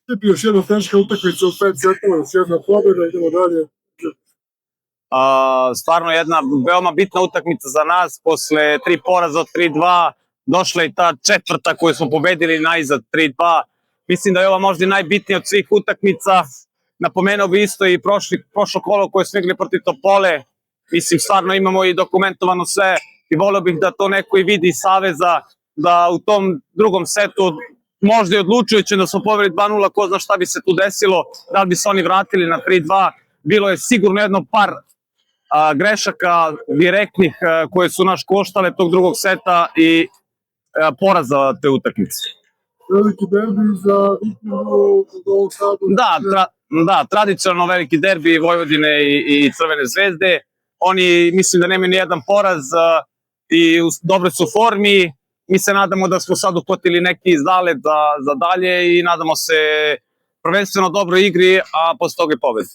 Tebi još jedna teška utakmica u 5 setova, još jedna pobjeda, idemo dalje. Stvarno jedna veoma bitna utakmica za nas, posle 3 poraza od 3-2, došla je ta četvrta koju smo pobedili najzad 3-2. Mislim da je ova možda i najbitnija od svih utakmica. Napomenuo bi isto i prošlo kolo koje smo igrali protiv Topole. Mislim, stvarno imamo i dokumentovano sve i volio bih da to neko i vidi iz Saveza, da u tom drugom setu možda i odlučujući da smo poveli 2-0, ko zna šta bi se tu desilo, da li bi se oni vratili na 3-2. Bilo je sigurno jedno par grešaka direktnih koje su naš koštale tog drugog seta i poraza te utakmice. Veliki derbi za Vikingu u Novom Sadu. Da, tradicionalno veliki derbi Vojvodine i Crvene zvezde. Oni mislim da nemaju ni jedan poraz i u dobroj su formi. Mi se nadamo da smo sad uhvatili neki izdalet za dalje i nadamo se prvenstveno dobroj igri, a posle toga i pobedi.